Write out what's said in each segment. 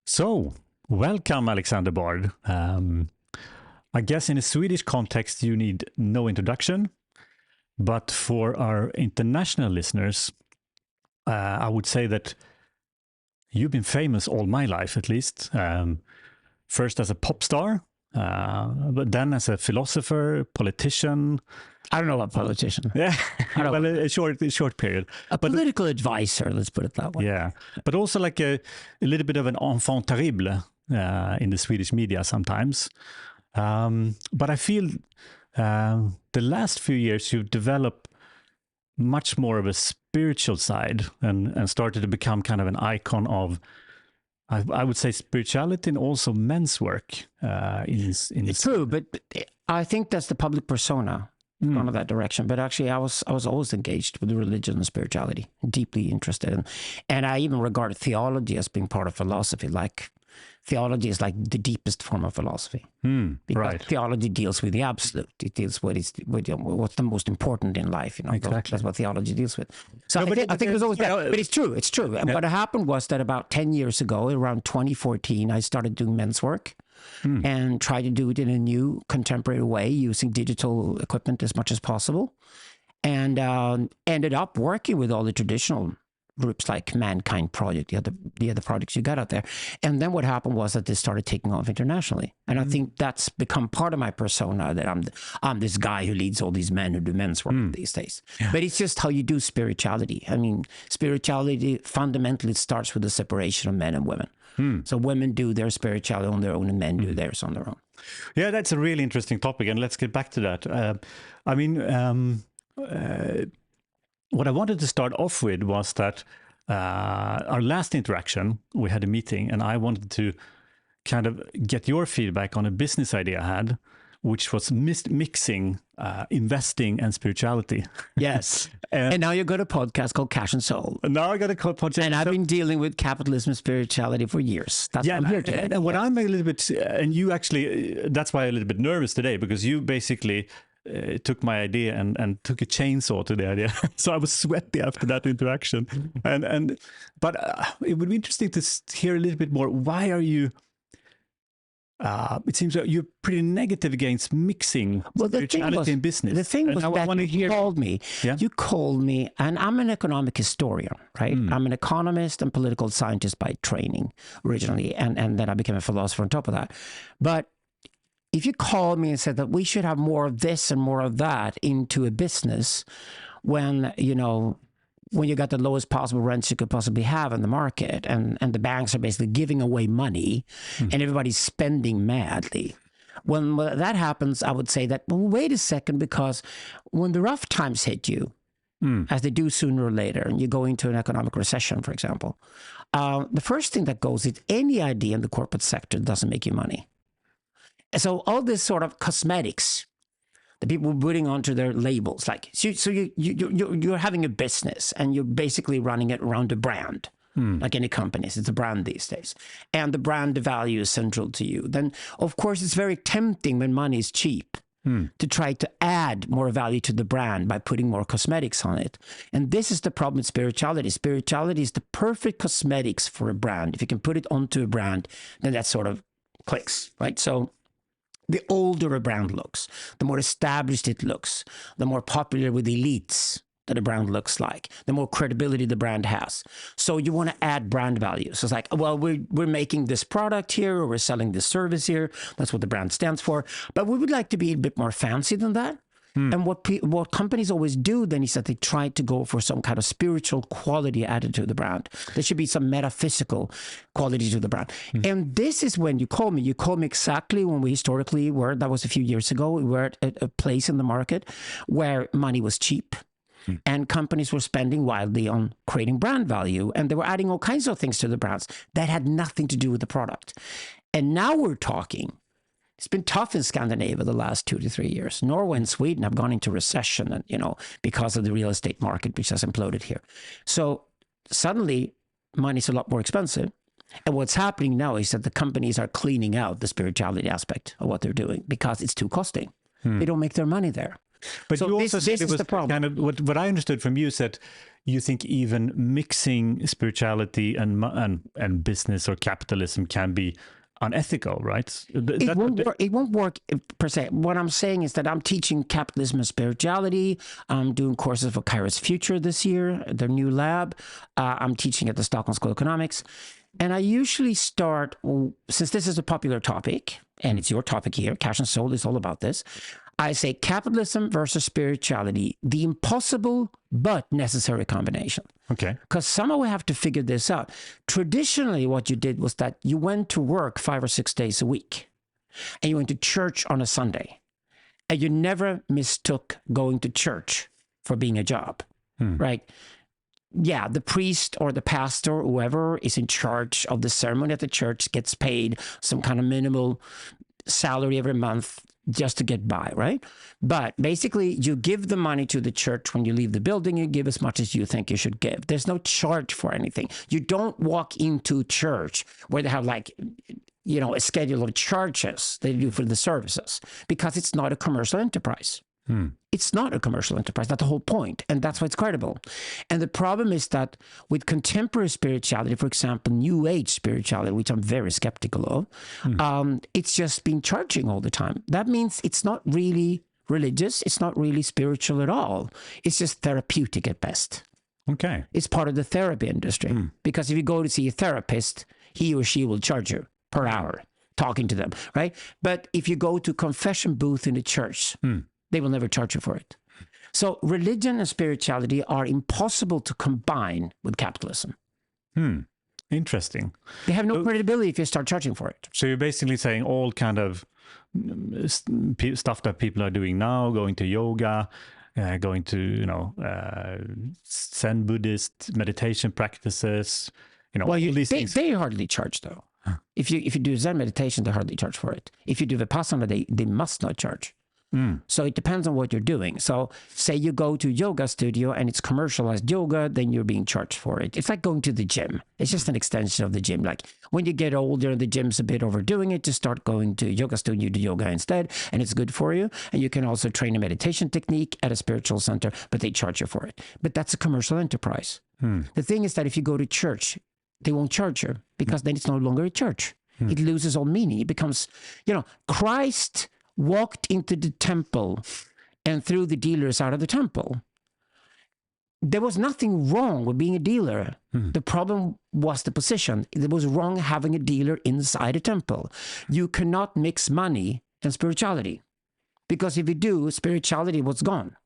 So, welcome, Alexander Bard. I guess in a Swedish context, you need no introduction. But for our international listeners, I would say that you've been famous all my life, at least. First as a pop star, but then as a philosopher, politician. I don't know about politician. Yeah, well, a short period. A political advisor, let's put it that way. Yeah, but also like a little bit of an enfant terrible in the Swedish media sometimes. But I feel the last few years you've developed much more of a spiritual side and started to become kind of an icon of, I would say, spirituality and also men's work. It's true, but I think that's the public persona. Gone in that direction, but actually I was always engaged with religion and spirituality, deeply interested in, and I even regarded theology as being part of philosophy. Like theology is like the deepest form of philosophy, because theology deals with the absolute. It deals with what's the most important in life. Exactly. That's what theology deals with. So I think it was always that. But it's true. It's true. And what happened was that about 10 years ago, around 2014, I started doing men's work. And try to do it in a new contemporary way using digital equipment as much as possible, and ended up working with all the traditional groups like Mankind Project, the other projects you got out there. And then what happened was that this started taking off internationally, and I think that's become part of my persona, that I'm this guy who leads all these men who do men's work these days. Yeah. But it's just how you do spirituality. I mean, spirituality fundamentally starts with the separation of men and women. So women do their spirituality on their own and men do theirs on their own. Yeah, that's a really interesting topic, and let's get back to that. What I wanted to start off with was that our last interaction, we had a meeting, and I wanted to kind of get your feedback on a business idea I had, which was mixing investing and spirituality. Yes. And now you got a podcast called Cash and Soul. And now I got a podcast. And I've been dealing with capitalism and spirituality for years. That's what I'm here today. And what I'm a little bit, and you actually, that's why I'm a little bit nervous today, because you basically took my idea and took a chainsaw to the idea. So I was sweaty after that interaction. But it would be interesting to hear a little bit more. Why are you... it seems that you're pretty negative against mixing spirituality and business. The thing was that you called me. Yeah? You called me, and I'm an economic historian, right? I'm an economist and political scientist by training originally, and then I became a philosopher on top of that. But if you called me and said that we should have more of this and more of that into a business when you got the lowest possible rents you could possibly have in the market, and the banks are basically giving away money and everybody's spending madly. When that happens, I would say that, well, wait a second, because when the rough times hit you, as they do sooner or later, and you go into an economic recession, for example, the first thing that goes is any idea in the corporate sector doesn't make you money. So all this sort of cosmetics the people putting onto their labels, like so you're having a business and you're basically running it around a brand, like any companies. It's a brand these days, and the brand value is central to you. Then of course it's very tempting when money is cheap to try to add more value to the brand by putting more cosmetics on it. And this is the problem with spirituality. Spirituality is the perfect cosmetics for a brand. If you can put it onto a brand, then that sort of clicks, right? So the older a brand looks, the more established it looks, the more popular with elites that a brand looks like, the more credibility the brand has. So you want to add brand value. So it's like, well, we're making this product here, or we're selling this service here. That's what the brand stands for. But we would like to be a bit more fancy than that. And what companies always do then is that they try to go for some kind of spiritual quality added to the brand. There should be some metaphysical quality to the brand. And this is when you call me. You call me exactly when we historically were, that was a few years ago, we were at a place in the market where money was cheap. And companies were spending wildly on creating brand value. And they were adding all kinds of things to the brands that had nothing to do with the product. And now we're talking. It's been tough in Scandinavia the last 2 to 3 years. Norway and Sweden have gone into recession, and because of the real estate market, which has imploded here. So suddenly, money's a lot more expensive. And what's happening now is that the companies are cleaning out the spirituality aspect of what they're doing because it's too costly. They don't make their money there. But so you also this is the problem. Kind of what I understood from you is that you think even mixing spirituality and business or capitalism can be unethical, right? It won't work per se. What I'm saying is that I'm teaching capitalism and spirituality. I'm doing courses for Kairos Future this year, the new lab. I'm teaching at the Stockholm School of Economics. And I usually start, since this is a popular topic, and it's your topic here, Cash and Soul is all about this, I say capitalism versus spirituality, the impossible but necessary combination. Okay. Because somehow we have to figure this out. Traditionally, what you did was that you went to work 5 or 6 days a week, and you went to church on a Sunday, and you never mistook going to church for being a job, right? Yeah, the priest or the pastor or whoever is in charge of the ceremony at the church gets paid some kind of minimal salary every month just to get by, right? But basically, you give the money to the church when you leave the building. You give as much as you think you should give. There's no charge for anything. You don't walk into church where they have like, you know, a schedule of charges they do for the services, because it's not a commercial enterprise. It's not a commercial enterprise. That's the whole point. And that's why it's credible. And the problem is that with contemporary spirituality, for example, New Age spirituality, which I'm very skeptical of, it's just been charging all the time. That means it's not really religious. It's not really spiritual at all. It's just therapeutic at best. Okay. It's part of the therapy industry. Because if you go to see a therapist, he or she will charge you per hour talking to them, right? But if you go to confession booth in the church, they will never charge you for it. So religion and spirituality are impossible to combine with capitalism. Interesting. They have no credibility if you start charging for it. So you're basically saying all kind of stuff that people are doing now, going to yoga, going to, you know, Zen Buddhist meditation practices, you know, well, all these things. They hardly charge though. If you do Zen meditation, they hardly charge for it. If you do Vipassana, they must not charge. So it depends on what you're doing. So say you go to yoga studio and it's commercialized yoga, then you're being charged for it. It's like going to the gym. It's just an extension of the gym. Like when you get older and the gym's a bit overdoing it, just start going to yoga studio, do yoga instead, and it's good for you. And you can also train a meditation technique at a spiritual center, but they charge you for it. But that's a commercial enterprise. The thing is that if you go to church, they won't charge you, because then it's no longer a church. It loses all meaning. It becomes, you know, Christ walked into the temple and threw the dealers out of the temple. There was nothing wrong with being a dealer. The problem was the position. It was wrong having a dealer inside a temple. You cannot mix money and spirituality, because if you do, spirituality was gone.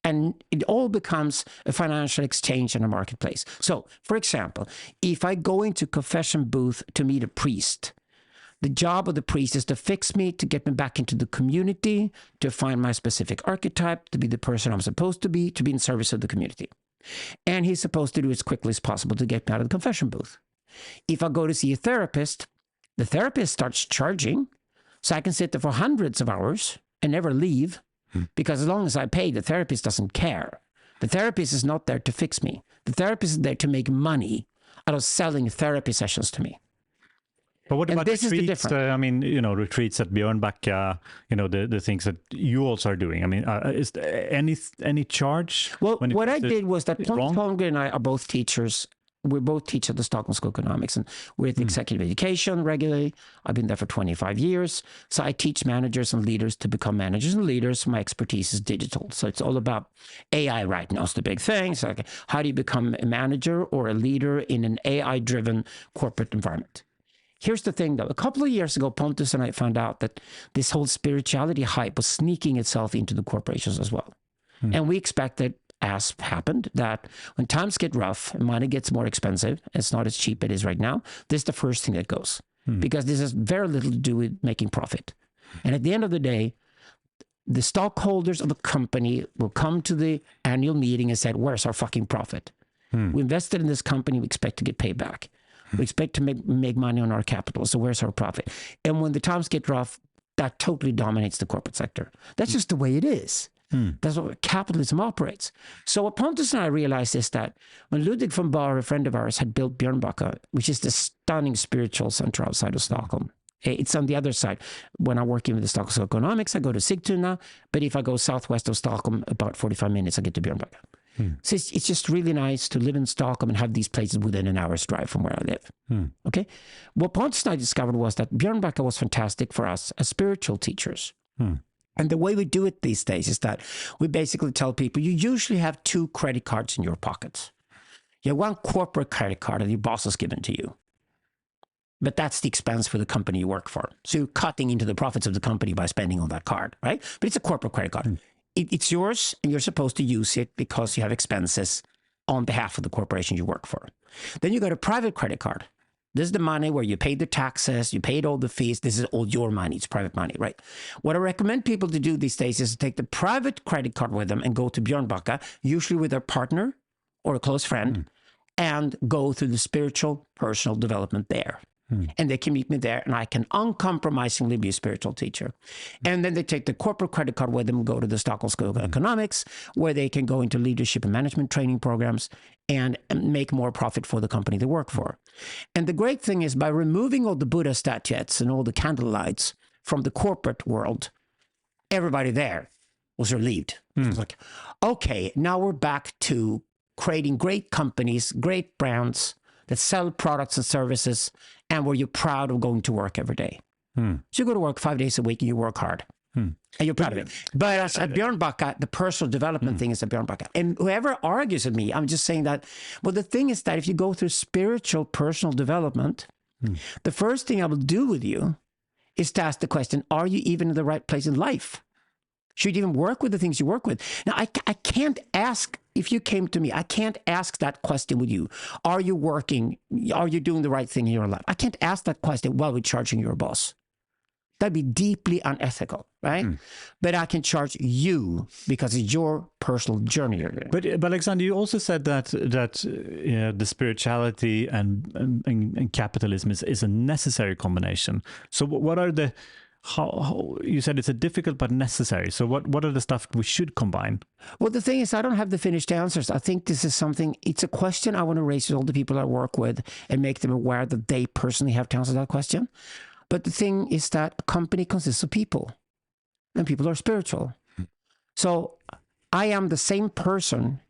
And it all becomes a financial exchange in a marketplace. So, for example, if I go into confession booth to meet a priest, the job of the priest is to fix me, to get me back into the community, to find my specific archetype, to be the person I'm supposed to be in service of the community. And he's supposed to do as quickly as possible to get me out of the confession booth. If I go to see a therapist, the therapist starts charging, so I can sit there for hundreds of hours and never leave, because as long as I pay, the therapist doesn't care. The therapist is not there to fix me. The therapist is there to make money out of selling therapy sessions to me. But what about this retreats? I mean, you know, retreats at Björnbacka, you know, the things that you also are doing. I mean, is there any charge? Well, what I did was that Pontus and I are both teachers. We both teach at the Stockholm School of Economics, and we're at executive education regularly. I've been there for 25 years. So I teach managers and leaders to become managers and leaders. My expertise is digital. So it's all about AI right now. It's the big thing. So like, how do you become a manager or a leader in an AI-driven corporate environment? Here's the thing, though. A couple of years ago, Pontus and I found out that this whole spirituality hype was sneaking itself into the corporations as well. And we expected, as happened, that when times get rough and money gets more expensive, it's not as cheap as it is right now, this is the first thing that goes. Because this has very little to do with making profit. And at the end of the day, the stockholders of a company will come to the annual meeting and say, where's our fucking profit? We invested in this company, we expect to get paid back. We expect to make money on our capital. So where's our profit? And when the times get rough, that totally dominates the corporate sector. That's just the way it is. That's what capitalism operates. So what Pontus and I realized is that when Ludwig von Bahr, a friend of ours, had built Björnbacka, which is the stunning spiritual center outside of Stockholm. It's on the other side. When I'm working with the Stockholm School of Economics, I go to Sigtuna. But if I go southwest of Stockholm, about 45 minutes, I get to Björnbacka. So it's just really nice to live in Stockholm and have these places within an hour's drive from where I live. Okay. What Pontus and I discovered was that Björnbacka was fantastic for us as spiritual teachers. And the way we do it these days is that we basically tell people you usually have 2 credit cards in your pockets. You have one corporate credit card that your boss has given to you. But that's the expense for the company you work for. So you're cutting into the profits of the company by spending on that card, right? But it's a corporate credit card. It's yours, and you're supposed to use it because you have expenses on behalf of the corporation you work for. Then you got a private credit card. This is the money where you paid the taxes, you paid all the fees. This is all your money. It's private money, right? What I recommend people to do these days is to take the private credit card with them and go to Björnbacka, usually with their partner or a close friend, and go through the spiritual personal development there. And they can meet me there, and I can uncompromisingly be a spiritual teacher. And then they take the corporate credit card with them, go to the Stockholm School of Economics, where they can go into leadership and management training programs and make more profit for the company they work for. And the great thing is, by removing all the Buddha statuettes and all the candle lights from the corporate world, everybody there was relieved. It was like, okay, now we're back to creating great companies, great brands that sell products and services, and where you're proud of going to work every day. So you go to work 5 days a week and you work hard. And you're proud of it. But as at Björnbacka, the personal development thing is at Björnbacka. And whoever argues with me, I'm just saying that, well, the thing is that if you go through spiritual personal development, the first thing I will do with you is to ask the question, are you even in the right place in life? Should you even work with the things you work with? Now, I can't ask, if you came to me, I can't ask that question with you. Are you working? Are you doing the right thing in your life? I can't ask that question while we're charging your boss. That'd be deeply unethical, right? But I can charge you because it's your personal journey. But Alexander, you also said that the spirituality and capitalism is a necessary combination. So what are the how you said it's a difficult but necessary. So what are the stuff we should combine? Well, the thing is, I don't have the finished answers. I think this is something, it's a question I want to raise with all the people I work with and make them aware that they personally have to answer that question. But the thing is that a company consists of people, and people are spiritual. So I am the same person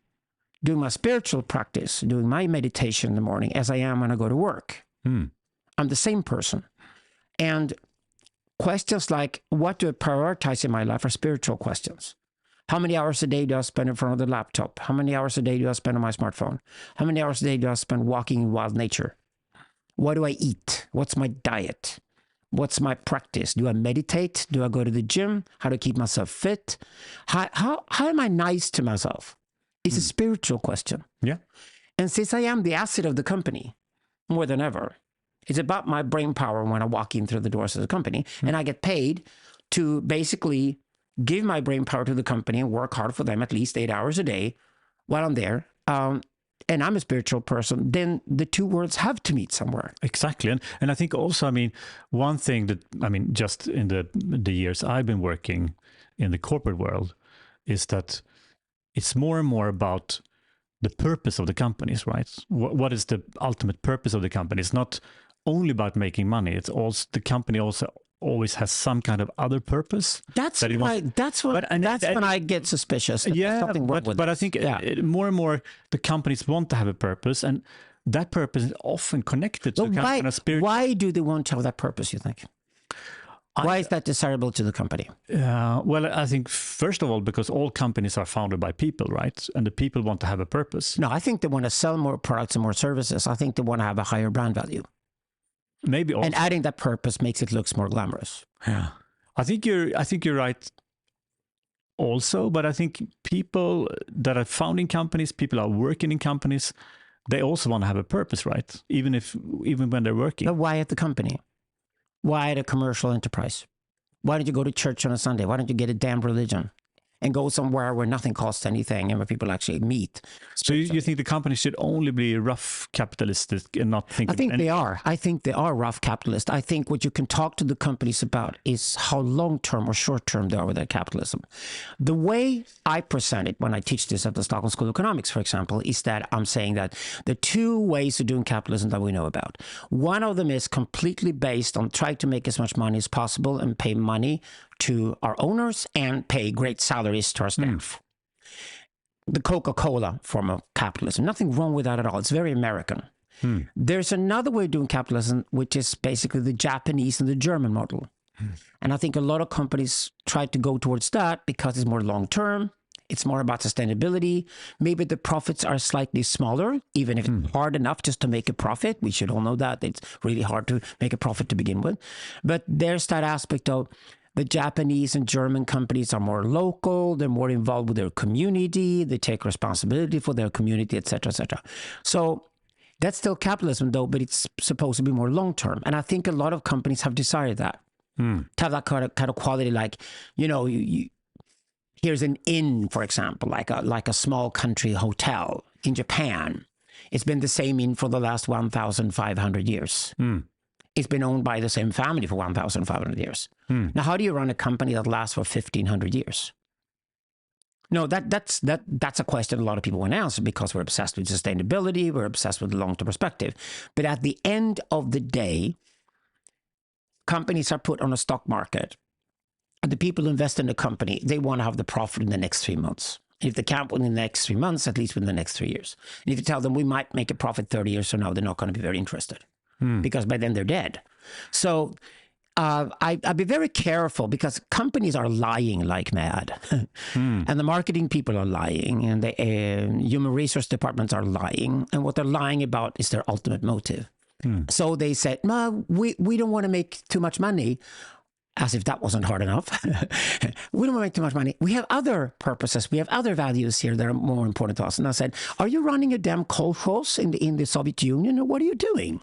doing my spiritual practice, doing my meditation in the morning as I am when I go to work. I'm the same person. And questions like, what do I prioritize in my life, are spiritual questions. How many hours a day do I spend in front of the laptop? How many hours a day do I spend on my smartphone? How many hours a day do I spend walking in wild nature? What do I eat? What's my diet? What's my practice? Do I meditate? Do I go to the gym? How to keep myself fit? How am I nice to myself? It's a spiritual question. Yeah. And since I am the asset of the company, more than ever, it's about my brain power when I walk in through the doors of the company. And I get paid to basically give my brain power to the company and work hard for them at least 8 hours a day while I'm there. And I'm a spiritual person, then the two worlds have to meet somewhere. Exactly. And I think also, I mean, one thing that, I mean, just in the years I've been working in the corporate world is that it's more and more about the purpose of the companies, right? What is the ultimate purpose of the company? It's not only about making money. It's also, the company also always has some kind of other purpose. That's when I get suspicious. Yeah, but I think more and more the companies want to have a purpose, and that purpose is often connected to kind of spirit. Why do they want to have that purpose, you think? Why is that desirable to the company? Well, I think, first of all, because all companies are founded by people, right? And the people want to have a purpose. No, I think they want to sell more products and more services. I think they want to have a higher brand value. Maybe also. And adding that purpose makes it look more glamorous. Yeah, I think you're right. Also, but I think people that are founding companies, people are working in companies, they also want to have a purpose, right? Even when they're working. But why at the company? Why at a commercial enterprise? Why don't you go to church on a Sunday? Why don't you get a damn religion and go somewhere where nothing costs anything and where people actually meet? So you think the company should only be rough capitalistic and not think? I think they are. I think they are rough capitalist. I think what you can talk to the companies about is how long-term or short-term they are with their capitalism. The way I present it when I teach this at the Stockholm School of Economics, for example, is that I'm saying that there are two ways of doing capitalism that we know about. One of them is completely based on trying to make as much money as possible and pay money to our owners and pay great salaries to our staff. the Coca-Cola form of capitalism. Nothing wrong with that at all. It's very American. There's another way of doing capitalism, which is basically the Japanese and the German model. And I think a lot of companies try to go towards that because it's more long-term. It's more about sustainability. Maybe the profits are slightly smaller, even if it's hard enough just to make a profit. We should all know that. It's really hard to make a profit to begin with. But there's that aspect of the Japanese and German companies are more local. They're more involved with their community. They take responsibility for their community, et cetera, et cetera. So that's still capitalism, though, but it's supposed to be more long-term. And I think a lot of companies have decided that. To have that kind of quality, like, you know, here's an inn, for example, like a small country hotel in Japan. It's been the same inn for the last 1,500 years. It's been owned by the same family for 1,500 years. Now, how do you run a company that lasts for 1,500 years? No, that's a question a lot of people want to answer because we're obsessed with sustainability. We're obsessed with the long-term perspective. But at the end of the day, companies are put on a stock market. And the people who invest in the company, they want to have the profit in the next 3 months. If they can't within the next 3 months, at least within the next 3 years. And if you tell them we might make a profit 30 years from now, they're not going to be very interested because by then they're dead. So I'd be very careful because companies are lying like mad. And the marketing people are lying and the human resource departments are lying. And what they're lying about is their ultimate motive. So they said, no, we don't want to make too much money. As if that wasn't hard enough. We don't want to make too much money. We have other purposes. We have other values here that are more important to us. And I said, are you running a damn kolkhoz in the Soviet Union, or what are you doing?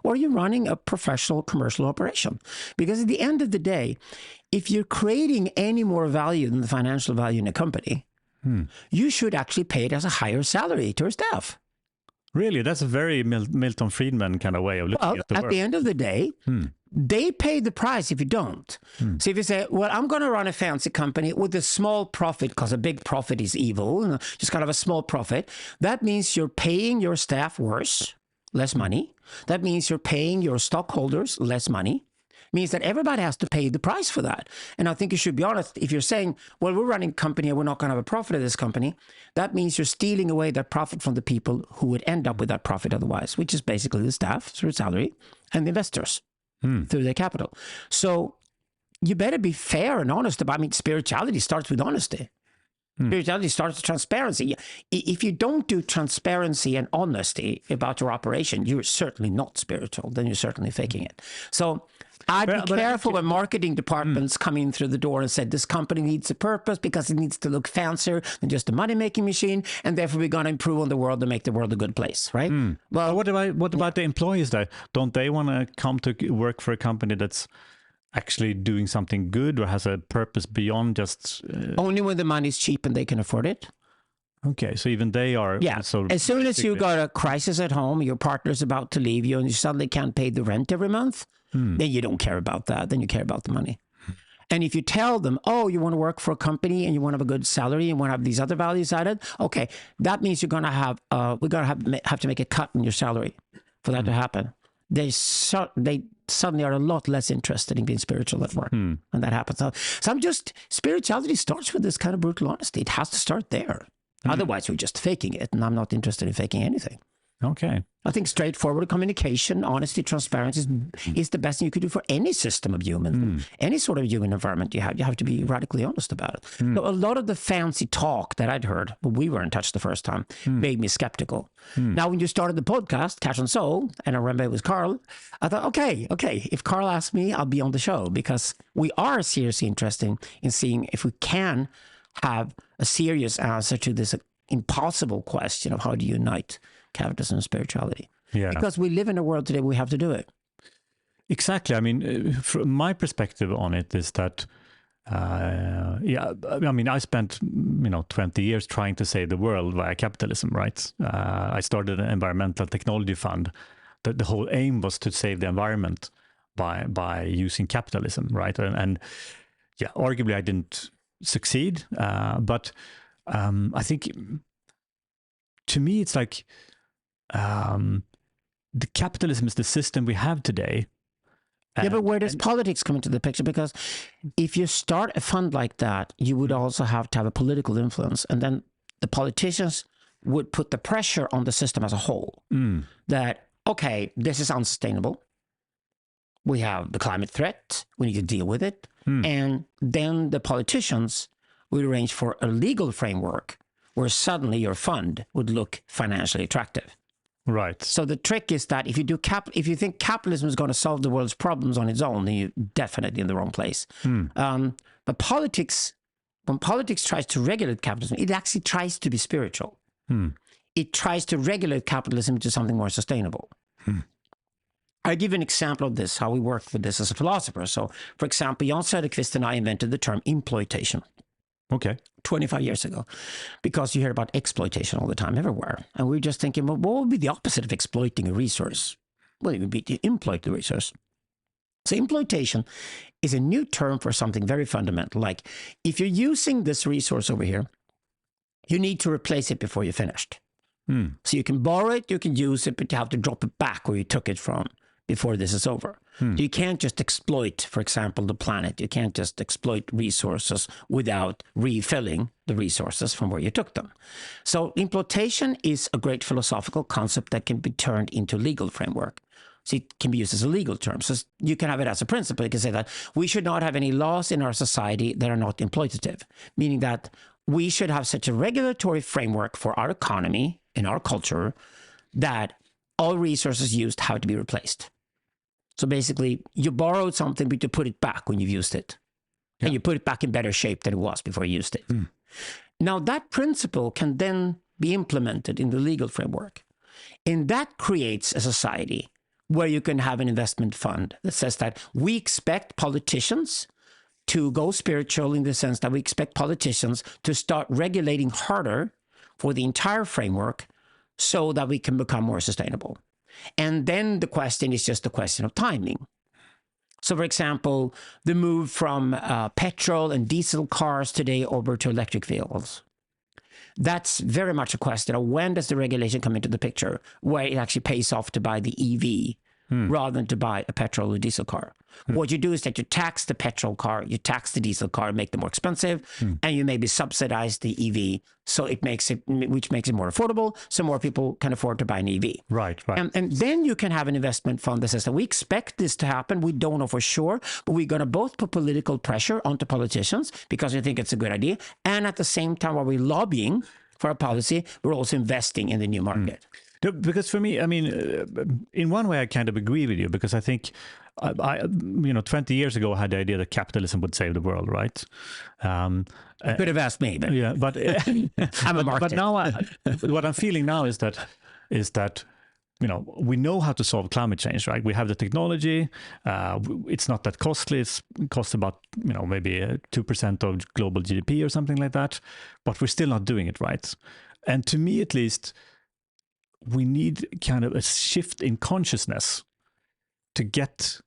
Or are you running a professional commercial operation? Because at the end of the day, if you're creating any more value than the financial value in a company, you should actually pay it as a higher salary to your staff. Really? That's a very Milton Friedman kind of way of looking at the world. At the end of the day, they pay the price if you don't. So if you say, well, I'm going to run a fancy company with a small profit because a big profit is evil, just kind of a small profit, that means you're paying your staff worse, less money. That means you're paying your stockholders less money. Means that everybody has to pay the price for that. And I think you should be honest. If you're saying, well, we're running a company and we're not going to have a profit of this company, that means you're stealing away that profit from the people who would end up with that profit otherwise, which is basically the staff through salary and the investors through their capital. So you better be fair and honest about, I mean, spirituality starts with honesty. Spirituality starts with transparency. If you don't do transparency and honesty about your operation, you're certainly not spiritual. Then you're certainly faking it. So I'd be careful when marketing departments come in through the door and said, this company needs a purpose because it needs to look fancier than just a money-making machine, and therefore we're going to improve on the world and make the world a good place, right? Well, what about the employees though? Don't they want to come to work for a company that's actually doing something good or has a purpose beyond just... Only when the money's cheap and they can afford it. Okay, so even they are... Yeah, as soon as you got a crisis at home, your partner's about to leave you and you suddenly can't pay the rent every month, then you don't care about that. Then you care about the money. And if you tell them, oh, you want to work for a company and you want to have a good salary and want to have these other values added, okay, that means you're going to have, we're going to have to make a cut in your salary for that to happen. They suddenly are a lot less interested in being spiritual at work when that happens. So spirituality starts with this kind of brutal honesty. It has to start there. Otherwise, we're just faking it, and I'm not interested in faking anything. Okay. I think straightforward communication, honesty, transparency is the best thing you could do for any system of human, any sort of human environment you have to be radically honest about it. So a lot of the fancy talk that I'd heard when we were in touch the first time made me skeptical. Now, when you started the podcast, Cash and Soul, and I remember it was Carl, I thought, okay, if Carl asks me, I'll be on the show because we are seriously interested in seeing if we can have a serious answer to this impossible question of how do you unite capitalism and spirituality. Yeah. Because we live in a world today where we have to do it. Exactly. I mean, from my perspective on it is that, I mean, I spent, 20 years trying to save the world via capitalism, right? I started an environmental technology fund. The whole aim was to save the environment by using capitalism, right? And arguably I didn't succeed, but I think to me it's like the capitalism is the system we have today. Yeah, but where does politics come into the picture? Because if you start a fund like that, you would also have to have a political influence, and then the politicians would put the pressure on the system as a whole that, okay, this is unsustainable. We have the climate threat. We need to deal with it. And then the politicians would arrange for a legal framework where suddenly your fund would look financially attractive. Right. So the trick is that if you think capitalism is going to solve the world's problems on its own, then you're definitely in the wrong place. But politics, when politics tries to regulate capitalism, it actually tries to be spiritual. It tries to regulate capitalism into something more sustainable. I give an example of this, how we work with this as a philosopher. So, for example, Jan Söderqvist and I invented the term exploitation. Okay. 25 years ago, because you hear about exploitation all the time, everywhere. And we were just thinking, well, what would be the opposite of exploiting a resource? Well, it would be to exploit the resource. So exploitation is a new term for something very fundamental. Like, if you're using this resource over here, you need to replace it before you're finished. So you can borrow it, you can use it, but you have to drop it back where you took it from before this is over. You can't just exploit, for example, the planet. You can't just exploit resources without refilling the resources from where you took them. So imploitation is a great philosophical concept that can be turned into legal framework. So it can be used as a legal term. So you can have it as a principle. You can say that we should not have any laws in our society that are not exploitative, meaning that we should have such a regulatory framework for our economy and our culture that all resources used have to be replaced. So basically, you borrowed something, but you put it back when you've used it. And you put it back in better shape than it was before you used it. Now, that principle can then be implemented in the legal framework. And that creates a society where you can have an investment fund that says that we expect politicians to go spiritual, in the sense that we expect politicians to start regulating harder for the entire framework so that we can become more sustainable. And then the question is just a question of timing. So, for example, the move from petrol and diesel cars today over to electric vehicles. That's very much a question of when does the regulation come into the picture, where it actually pays off to buy the EV rather than to buy a petrol or diesel car. What you do is that you tax the petrol car, you tax the diesel car, make them more expensive, and you maybe subsidize the EV, so it makes it, which makes it more affordable, so more people can afford to buy an EV. Right. And then you can have an investment fund that says that we expect this to happen. We don't know for sure, but we're going to both put political pressure onto politicians because we think it's a good idea, and at the same time, while we're lobbying for a policy, we're also investing in the new market. Because for me, I mean, in one way, I kind of agree with you, because I think, 20 years ago, I had the idea that capitalism would save the world, right? Could have asked me, but yeah, but I'm a marketer. But now, what I'm feeling now is that we know how to solve climate change, right? We have the technology. It's not that costly. It costs about maybe 2% of global GDP or something like that. But we're still not doing it right. And to me, at least, we need kind of a shift in consciousness to get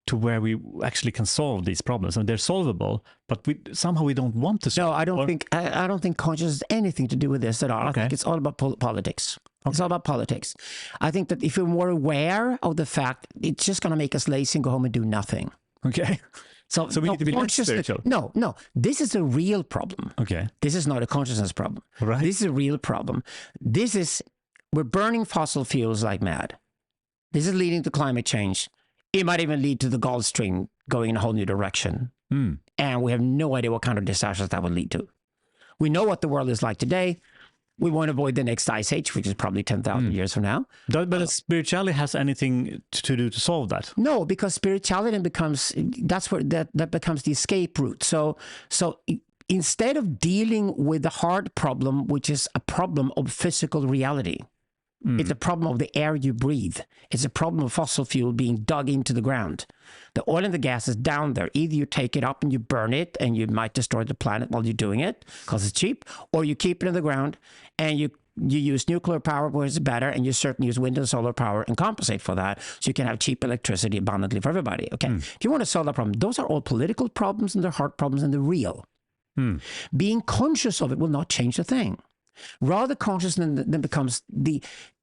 to where we actually can solve these problems, and they're solvable. But somehow we don't want to solve. No, I don't think consciousness has anything to do with this at all. I think it's all about politics. It's all about politics. I think that if we're more aware of the fact, it's just going to make us lazy and go home and do nothing. Okay. So we need to be less spiritual. No. This is a real problem. Okay. This is not a consciousness problem. Right. This is a real problem. We're burning fossil fuels like mad. This is leading to climate change. It might even lead to the Gulf Stream going in a whole new direction. And we have no idea what kind of disasters that would lead to. We know what the world is like today. We want to avoid the next ice age, which is probably 10,000 years from now. But spirituality has anything to do to solve that? No, because spirituality becomes, that's where that becomes the escape route. So instead of dealing with the hard problem, which is a problem of physical reality, it's a problem of the air you breathe. It's a problem of fossil fuel being dug into the ground. The oil and the gas is down there. Either you take it up and you burn it, and you might destroy the planet while you're doing it because it's cheap, or you keep it in the ground and you use nuclear power where it's better, and you certainly use wind and solar power and compensate for that, so you can have cheap electricity abundantly for everybody. Okay, if you want to solve that problem, those are all political problems, and they're hard problems, and they're real. Being conscious of it will not change a thing. Rather, consciousness then becomes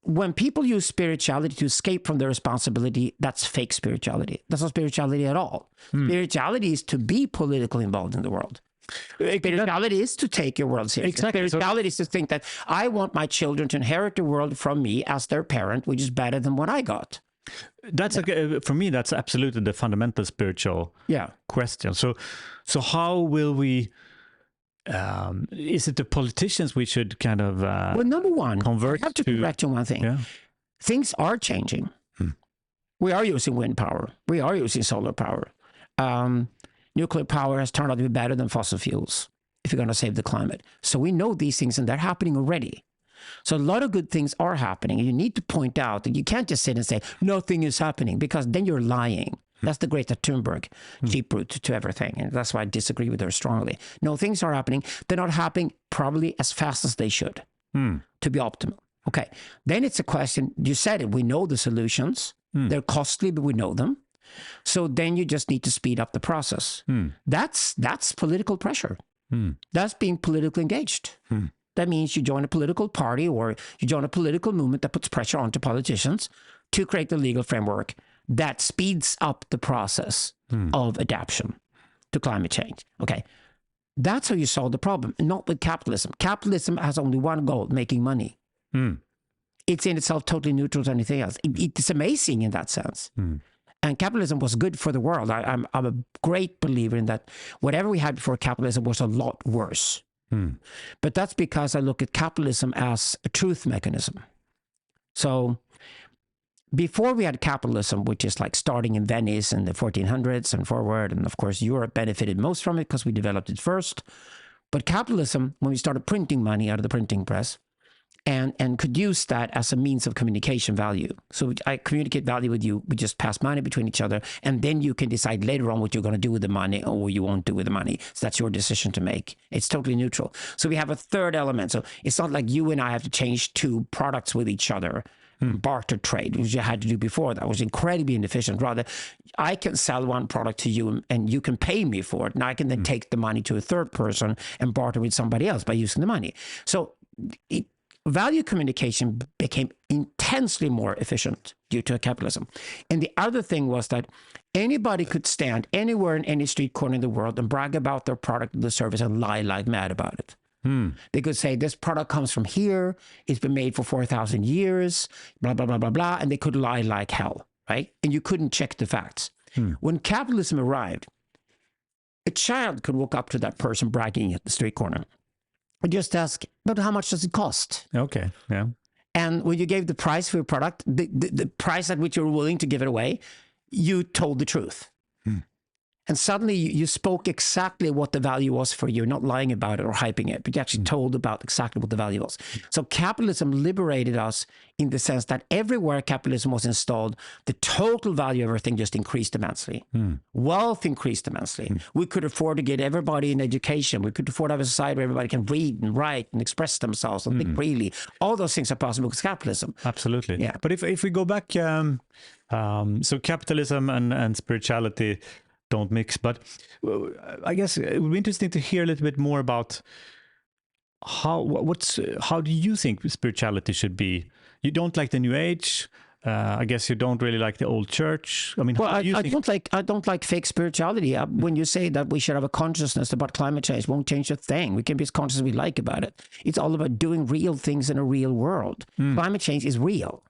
when people use spirituality to escape from their responsibility, that's fake spirituality. That's not spirituality at all. Spirituality is to be politically involved in the world. Spirituality is to take your world seriously. Exactly. Spirituality is to think that I want my children to inherit the world from me as their parent, which is better than what I got. That's for me, that's absolutely the fundamental spiritual question. So how will we? Is it the politicians we should kind of well, number one, convert I have to correct you on one thing. Yeah. Things are changing. We are using wind power. We are using solar power. Nuclear power has turned out to be better than fossil fuels if you're going to save the climate. So we know these things, and they're happening already. So a lot of good things are happening. And you need to point out that you can't just sit and say, nothing is happening, because then you're lying. That's the Greta Thunberg cheap route to everything. And that's why I disagree with her strongly. No, things are happening. They're not happening probably as fast as they should to be optimal. Okay. Then it's a question, you said it, we know the solutions. They're costly, but we know them. So then you just need to speed up the process. That's political pressure. That's being politically engaged. That means you join a political party or you join a political movement that puts pressure onto politicians to create the legal framework that speeds up the process of adaptation to climate change. Okay. That's how you solve the problem, not with capitalism. Capitalism has only one goal, making money. It's in itself totally neutral to anything else. It's amazing in that sense. And capitalism was good for the world. I'm a great believer in that. Whatever we had before capitalism was a lot worse. But that's because I look at capitalism as a truth mechanism. So before we had capitalism, which is like starting in Venice in the 1400s and forward, and of course Europe benefited most from it because we developed it first. But capitalism, when we started printing money out of the printing press, and could use that as a means of communication value. So I communicate value with you, we just pass money between each other, and then you can decide later on what you're going to do with the money or what you won't do with the money. So that's your decision to make. It's totally neutral. So we have a third element. So it's not like you and I have to change two products with each other, barter trade, which you had to do before. That was incredibly inefficient. Rather, I can sell one product to you and you can pay me for it, and I can then take the money to a third person and barter with somebody else by using the money. So value communication became intensely more efficient due to capitalism. And the other thing was that anybody could stand anywhere in any street corner in the world and brag about their product or the service and lie like mad about it. They could say, this product comes from here, it's been made for 4,000 years, blah, blah, blah, blah, blah, and they could lie like hell, right? And you couldn't check the facts. When capitalism arrived, a child could walk up to that person bragging at the street corner and just ask, but how much does it cost? Okay, yeah. And when you gave the price for your product, the price at which you were willing to give it away, you told the truth. And suddenly you spoke exactly what the value was for you, not lying about it or hyping it, but you actually told about exactly what the value was. So capitalism liberated us in the sense that everywhere capitalism was installed, the total value of everything just increased immensely. Wealth increased immensely. We could afford to get everybody an education. We could afford to have a society where everybody can read and write and express themselves and think freely. All those things are possible with capitalism. Absolutely. Yeah. But if we go back, so capitalism and spirituality don't mix, but I guess it would be interesting to hear a little bit more about how do you think spirituality should be? You don't like the New Age. I guess you don't really like the old church. I mean, well, I don't like fake spirituality. When you say that we should have a consciousness about climate change, won't change a thing. We can be as conscious as we like about it. It's all about doing real things in a real world. Climate change is real.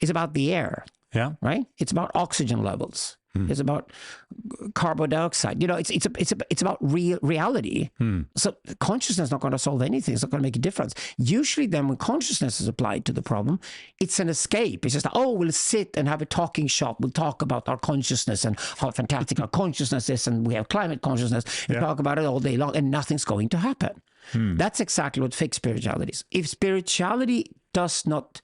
It's about the air. Yeah. Right. It's about oxygen levels. It's about carbon dioxide. You know, it's about reality. So consciousness is not going to solve anything. It's not going to make a difference. Usually then when consciousness is applied to the problem, it's an escape. It's just, oh, we'll sit and have a talking shop. We'll talk about our consciousness and how fantastic our consciousness is. And we have climate consciousness and talk about it all day long and nothing's going to happen. That's exactly what fake spirituality is. If spirituality does not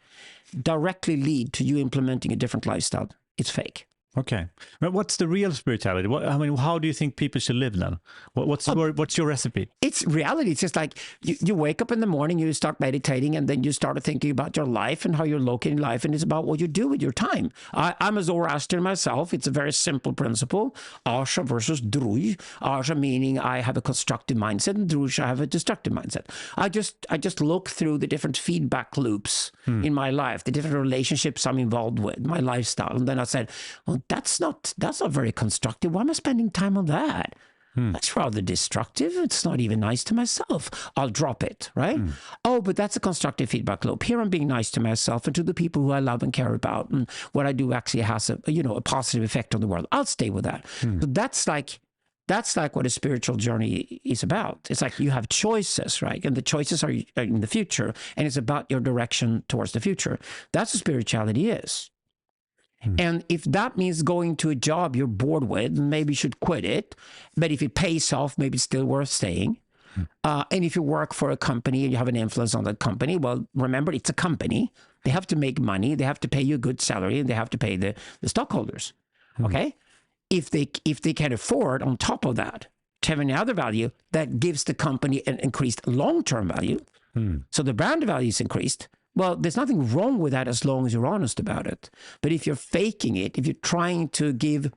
directly lead to you implementing a different lifestyle, it's fake. Okay, but what's the real spirituality? I mean, how do you think people should live then? What's your recipe? It's reality. It's just like you wake up in the morning, you start meditating, and then you start thinking about your life and how you're locating life, and it's about what you do with your time. I'm a Zoroastrian myself. It's a very simple principle: Asha versus Druj. Asha meaning I have a constructive mindset, and Druj I have a destructive mindset. I just look through the different feedback loops in my life, the different relationships I'm involved with, my lifestyle, and then I said, well, that's not very constructive. Why am I spending time on that? That's rather destructive. It's not even nice to myself. I'll drop it, right? Oh, but that's a constructive feedback loop. Here I'm being nice to myself and to the people who I love and care about, and what I do actually has a positive effect on the world. I'll stay with that. But that's like what a spiritual journey is about. It's like you have choices, right? And the choices are in the future, and it's about your direction towards the future. That's what spirituality is. And if that means going to a job you're bored with, maybe you should quit it. But if it pays off, maybe it's still worth staying. And if you work for a company and you have an influence on that company, well, remember, it's a company. They have to make money. They have to pay you a good salary, and they have to pay the stockholders. Okay? If they can afford, on top of that, to have any other value, that gives the company an increased long-term value. So the brand value is increased. Well, there's nothing wrong with that as long as you're honest about it. But if you're faking it, if you're trying to give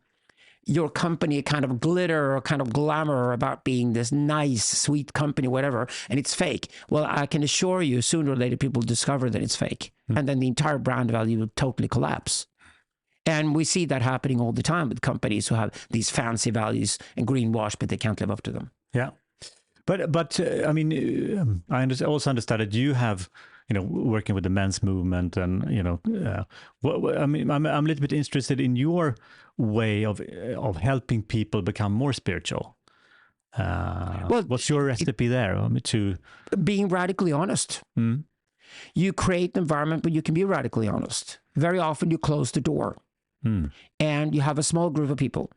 your company a kind of glitter or kind of glamour about being this nice, sweet company, whatever, and it's fake, well, I can assure you, sooner or later, people discover that it's fake. And then the entire brand value will totally collapse. And we see that happening all the time with companies who have these fancy values and greenwash, but they can't live up to them. Yeah. But I mean, I also understand that you have, working with the men's movement, and I mean, I'm a little bit interested in your way of helping people become more spiritual. Well, what's your recipe there? To being radically honest. You create an environment where you can be radically honest. Very often, you close the door, and you have a small group of people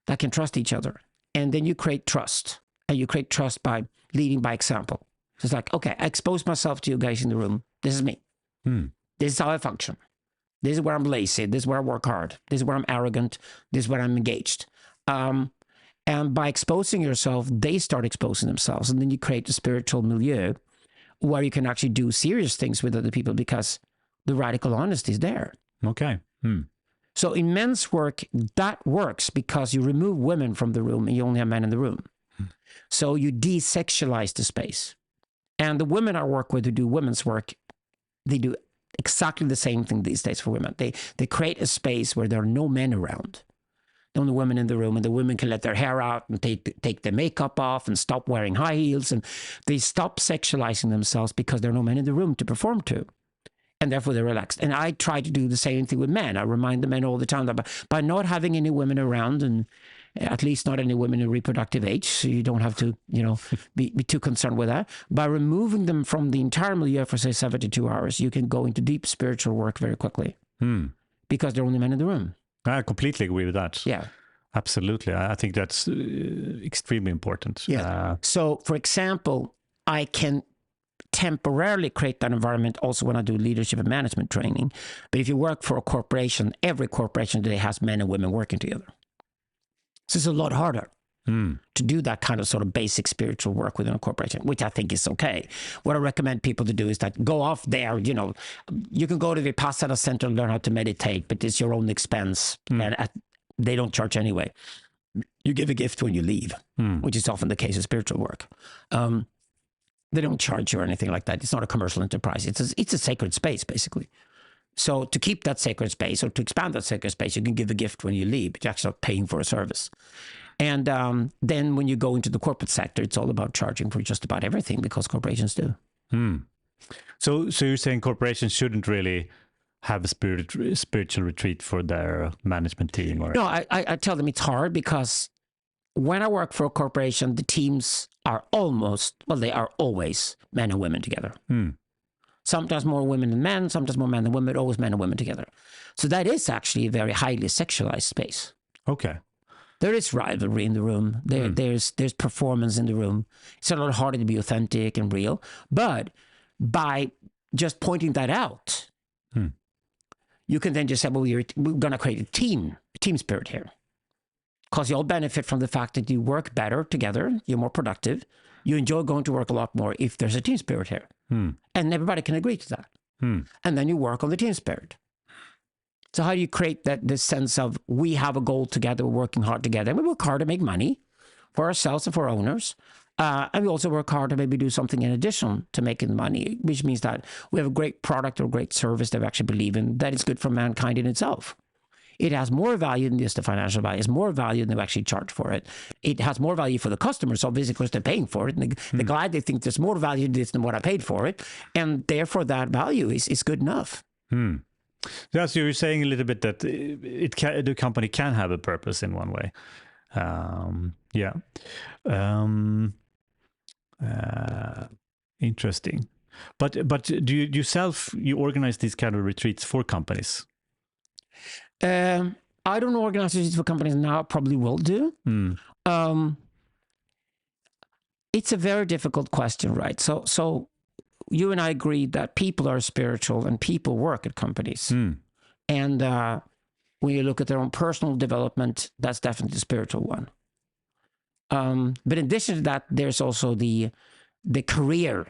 that can trust each other, and then you create trust, and you create trust by leading by example. So it's like, okay, I expose myself to you guys in the room. This is me. This is how I function. This is where I'm lazy. This is where I work hard. This is where I'm arrogant. This is where I'm engaged. And by exposing yourself, they start exposing themselves. And then you create a spiritual milieu where you can actually do serious things with other people because the radical honesty is there. Okay. So in men's work, that works because you remove women from the room and you only have men in the room. So you desexualize the space. And the women I work with who do women's work, they do exactly the same thing these days for women. They create a space where there are no men around. The only women in the room, and the women can let their hair out and take their makeup off and stop wearing high heels. And they stop sexualizing themselves because there are no men in the room to perform to. And therefore they're relaxed. And I try to do the same thing with men. I remind the men all the time that by not having any women around, and at least not any women in reproductive age, so you don't have to, be too concerned with that. By removing them from the entire milieu for, say, 72 hours, you can go into deep spiritual work very quickly because there are only men in the room. I completely agree with that. Yeah. Absolutely. I think that's extremely important. Yeah. So, for example, I can temporarily create that environment also when I do leadership and management training. But if you work for a corporation, every corporation today has men and women working together. So it's a lot harder to do that kind of sort of basic spiritual work within a corporation, which I think is okay. What I recommend people to do is that go off there, you can go to the Vipassana center and learn how to meditate, but it's your own expense and they don't charge anyway. You give a gift when you leave, which is often the case of spiritual work. They don't charge you or anything like that. It's not a commercial enterprise. It's a sacred space, basically. So to keep that sacred space or to expand that sacred space, you can give a gift when you leave, but you're actually not paying for a service. And then when you go into the corporate sector, it's all about charging for just about everything because corporations do. So you're saying corporations shouldn't really have a spiritual retreat for their management team? Or... No, I tell them it's hard because when I work for a corporation, the teams are they are always men and women together. Sometimes more women than men, sometimes more men than women, but always men and women together. So that is actually a very highly sexualized space. Okay. There is rivalry in the room. There's performance in the room. It's a lot harder to be authentic and real. But by just pointing that out, you can then just say, well, we're going to create a team spirit here. Because you all benefit from the fact that you work better together, you're more productive, you enjoy going to work a lot more if there's a team spirit here. And everybody can agree to that. And then you work on the team spirit. So how do you create this sense of we have a goal together, we're working hard together, and we work hard to make money for ourselves and for our owners. And we also work hard to maybe do something in addition to making money, which means that we have a great product or great service that we actually believe in that is good for mankind in itself. it has more value than just the financial value. It's more value than they actually charge for it. It has more value for the customers, obviously, because they're paying for it. And they're glad they think there's more value in this than what I paid for it. And therefore, that value is good enough. So you're saying a little bit that the company can have a purpose in one way. Interesting. But do you yourself, you organize these kind of retreats for companies? I don't organize retreats for companies now. Probably will do. It's a very difficult question, right? So you and I agreed that people are spiritual and people work at companies. And when you look at their own personal development, that's definitely the spiritual one. But in addition to that, there's also the career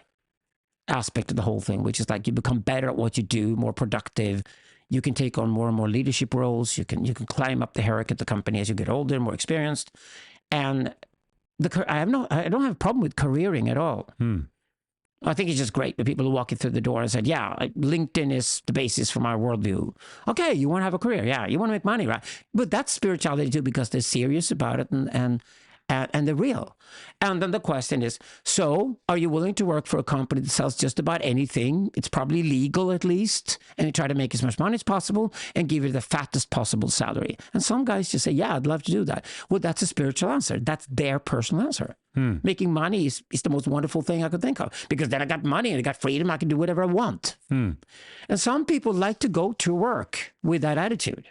aspect of the whole thing, which is like you become better at what you do, more productive. You can take on more and more leadership roles. You can climb up the hierarchy of the company as you get older, more experienced. And I don't have a problem with careering at all. I think it's just great that people who walk in through the door and said, yeah, LinkedIn is the basis for my worldview. Okay, you want to have a career. Yeah, you want to make money, right? But that's spirituality too, because they're serious about it and they're real. And then the question is, so are you willing to work for a company that sells just about anything? It's probably legal at least, and you try to make as much money as possible and give you the fattest possible salary. And some guys just say, yeah, I'd love to do that. Well, that's a spiritual answer. That's their personal answer. Making money is the most wonderful thing I could think of, because then I got money and I got freedom. I can do whatever I want. And some people like to go to work with that attitude.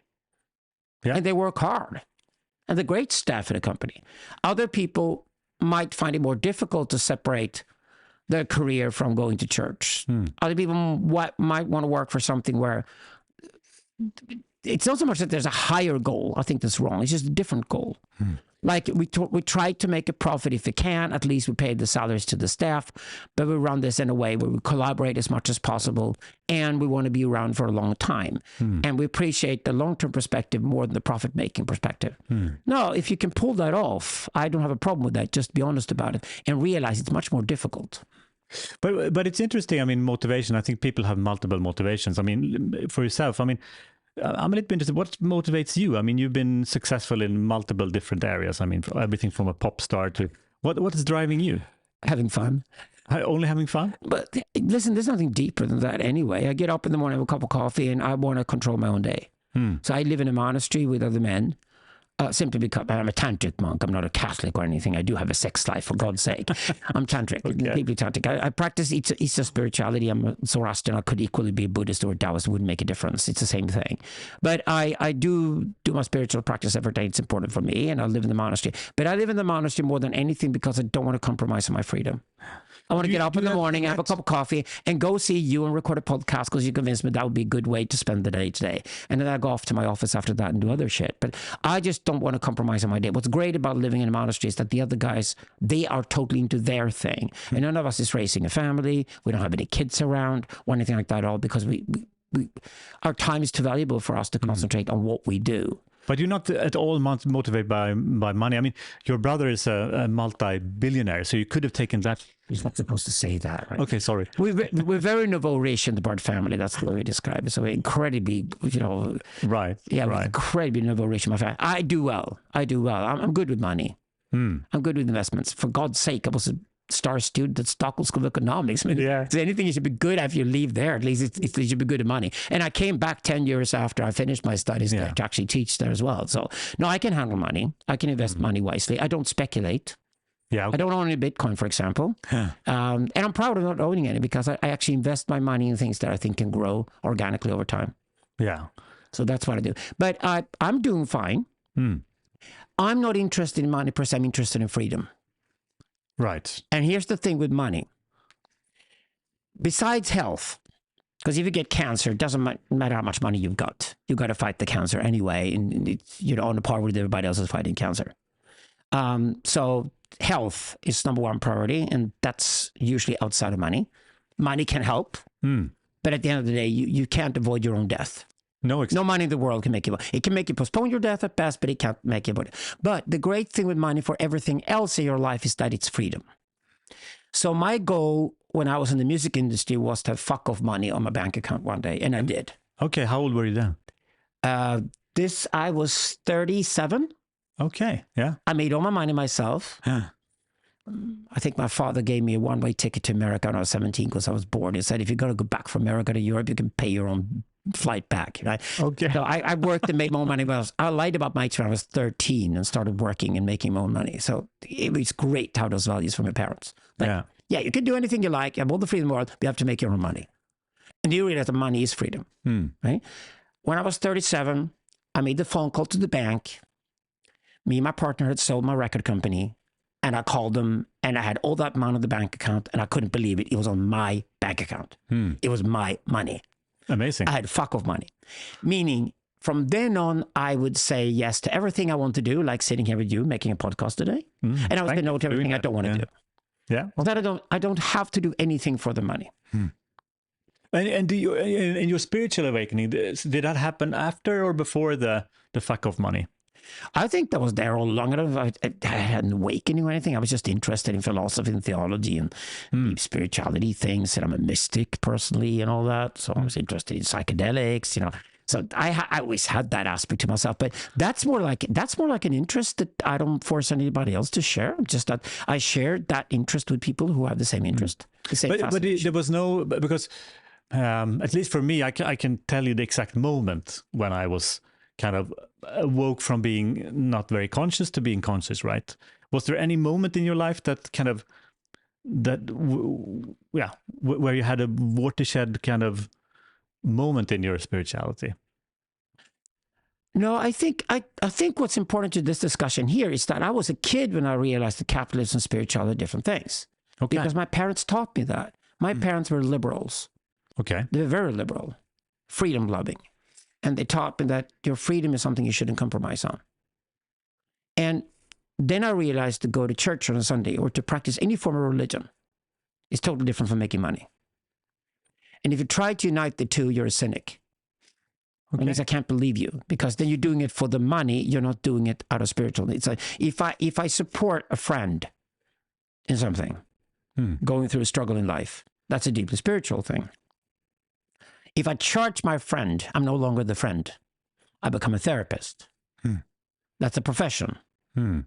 And they work hard. And the great staff at a company. Other people might find it more difficult to separate their career from going to church. Other people might want to work for something where it's not so much that there's a higher goal. I think that's wrong. It's just a different goal. Like we try to make a profit if we can. At least we pay the salaries to the staff, but we run this in a way where we collaborate as much as possible, and we want to be around for a long time. And we appreciate the long-term perspective more than the profit-making perspective. No, if you can pull that off, I don't have a problem with that. Just be honest about it and realize it's much more difficult. But it's interesting. I mean, motivation. I think people have multiple motivations. I mean, for yourself, I mean, I'm a little bit interested. What motivates you? I mean, you've been successful in multiple different areas. I mean, everything from a pop star to what is driving you? Having fun. Only having fun? But listen, there's nothing deeper than that anyway. I get up in the morning, have a cup of coffee, and I want to control my own day. So I live in a monastery with other men. Simply because I'm a tantric monk. I'm not a Catholic or anything. I do have a sex life, for God's sake. I'm tantric, deeply tantric. I practice Eastern spirituality. I'm a Zoroastrian. I could equally be a Buddhist or a Taoist. It wouldn't make a difference. It's the same thing. But I do my spiritual practice every day. It's important for me, and I live in the monastery. But I live in the monastery more than anything because I don't want to compromise on my freedom. I want to get up in the morning, have a cup of coffee, and go see you and record a podcast because you convinced me that would be a good way to spend the day today. And then I go off to my office after that and do other shit. But I just don't want to compromise on my day. What's great about living in a monastery is that the other guys, they are totally into their thing. And none of us is raising a family. We don't have any kids around or anything like that at all, because our time is too valuable for us to concentrate on what we do. But you're not at all motivated by money. I mean, your brother is a multi-billionaire, so you could have taken that. He's not supposed to say that, right? Okay, sorry. We're very nouveau riche in the Bard family. That's the way we describe it. So we're incredibly, Right. Yeah, right. We're incredibly nouveau riche in my family. I do well. I'm good with money. I'm good with investments. For God's sake, I was a star student at Stockholm School of Economics. I mean, if there's anything you should be good at if you leave there, at least you should be good at money. And I came back 10 years after I finished my studies there to actually teach there as well. So, no, I can handle money. I can invest money wisely. I don't speculate. Yeah, okay. I don't own any Bitcoin, for example. And I'm proud of not owning any, because I actually invest my money in things that I think can grow organically over time. Yeah. So that's what I do. But I'm doing fine. I'm not interested in money per se. I'm interested in freedom. Right. And here's the thing with money. Besides health, because if you get cancer, it doesn't matter how much money you've got. You've got to fight the cancer anyway. And it's, on a par with everybody else is fighting cancer. So health is number one priority, and that's usually outside of money. Money can help, but at the end of the day, you can't avoid your own death. No money in the world can make you. It can make you postpone your death at best, but it can't make you. But the great thing with money for everything else in your life is that it's freedom. So my goal when I was in the music industry was to have fuck off money on my bank account one day, and I did. Okay, how old were you then? I was 37. Okay, yeah. I made all my money myself. Yeah. I think my father gave me a one-way ticket to America when I was 17 because I was bored. He said, if you're going to go back from America to Europe, you can pay your own flight back. Right? Okay. So I worked and made more money. I lied about my age when I was 13 and started working and making my own money. So it was great to have those values from your parents. But yeah, you can do anything you like. You have all the freedom in the world, but you have to make your own money. And you realize that money is freedom. Right? When I was 37, I made the phone call to the bank. Me and my partner had sold my record company. And I called them, and I had all that money on the bank account, and I couldn't believe it. It was on my bank account. It was my money. Amazing. I had fuck off money. Meaning, from then on, I would say yes to everything I want to do, like sitting here with you, making a podcast today. And I would say no to everything I don't want to do. Yeah. Well, that I don't have to do anything for the money. And do you, in your spiritual awakening, did that happen after or before the fuck off money? I think that was there all along. I hadn't awakening or anything. I was just interested in philosophy and theology and deep spirituality things. And I'm a mystic personally and all that. So I was interested in psychedelics, you know. So I always had that aspect to myself. But that's more like an interest that I don't force anybody else to share. Just that I shared that interest with people who have the same interest. The same but there was no, because at least for me, I can tell you the exact moment when I was kind of awoke from being not very conscious to being conscious, right? Was there any moment in your life that kind of, where you had a watershed kind of moment in your spirituality? No, I think what's important to this discussion here is that I was a kid when I realized that capitalism and spirituality are different things. Okay. Because my parents taught me that. My parents were liberals. Okay. They were very liberal, freedom loving. And they taught me that your freedom is something you shouldn't compromise on. And then I realized to go to church on a Sunday or to practice any form of religion is totally different from making money. And if you try to unite the two, you're a cynic. Okay. It means I can't believe you, because then you're doing it for the money. You're not doing it out of spiritual needs. Like if I support a friend in something, going through a struggle in life, that's a deeply spiritual thing. If I charge my friend, I'm no longer the friend. I become a therapist. That's a profession. So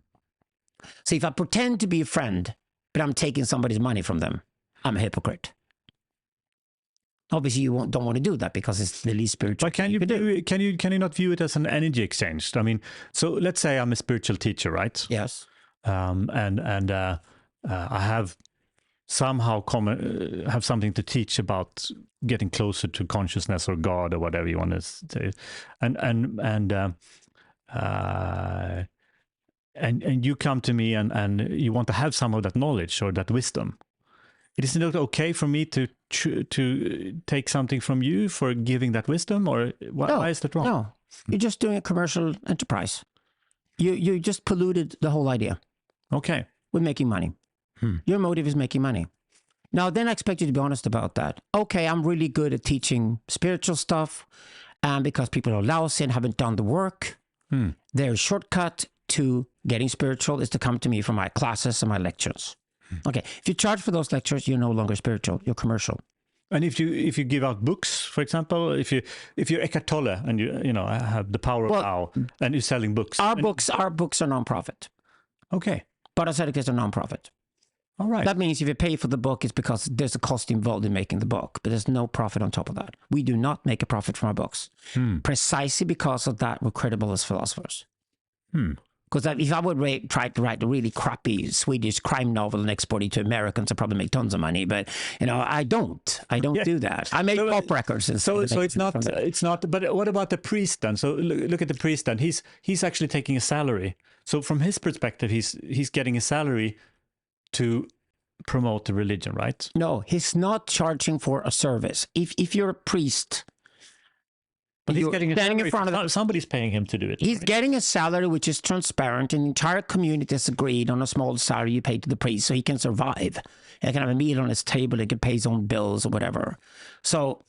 if I pretend to be a friend, but I'm taking somebody's money from them, I'm a hypocrite. Obviously, you don't want to do that because it's the least spiritual. But can you not view it as an energy exchange? I mean, so let's say I'm a spiritual teacher, right? Yes. I have somehow have something to teach about getting closer to consciousness or God or whatever you want to say, and you come to me and you want to have some of that knowledge or that wisdom. Isn't it okay for me to take something from you for giving that wisdom, or why is that wrong? No, you're just doing a commercial enterprise. You just polluted the whole idea. Okay. With making money. Your motive is making money. Now, then I expect you to be honest about that. Okay, I'm really good at teaching spiritual stuff, and because people are lousy and haven't done the work, their shortcut to getting spiritual is to come to me for my classes and my lectures. Okay, if you charge for those lectures, you're no longer spiritual, you're commercial. And if you give out books, for example, if you're Eckhart Tolle and you have the power of now and you're selling books. Our books are nonprofit. Okay. Psychedelics are nonprofit. All right. That means if you pay for the book, it's because there's a cost involved in making the book, but there's no profit on top of that. We do not make a profit from our books. Precisely because of that, we're credible as philosophers. Because if I would try to write a really crappy Swedish crime novel and export it to Americans, I'd probably make tons of money. But I don't do that. I make pop records. So it's not. But what about the priest then? So look at the priest then. He's actually taking a salary. So from his perspective, he's getting a salary to promote the religion, right? No, he's not charging for a service. If you're a priest. But he's getting a salary. In front of somebody's paying him to do it. He's getting a salary which is transparent, and the entire community has agreed on a small salary you pay to the priest so he can survive. He can have a meal on his table, he can pay his own bills or whatever. So,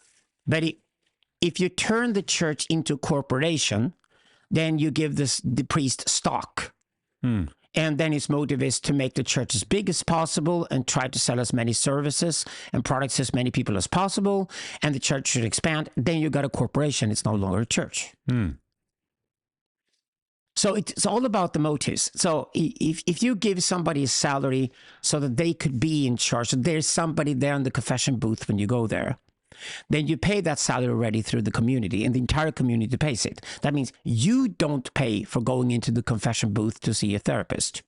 but if you turn the church into a corporation, then you give the priest stock. And then his motive is to make the church as big as possible and try to sell as many services and products to as many people as possible. And the church should expand. Then you got a corporation. It's no longer a church. So it's all about the motives. So if you give somebody a salary so that they could be in charge, so there's somebody there in the confession booth when you go there, then you pay that salary already through the community, and the entire community pays it. That means you don't pay for going into the confession booth to see a therapist.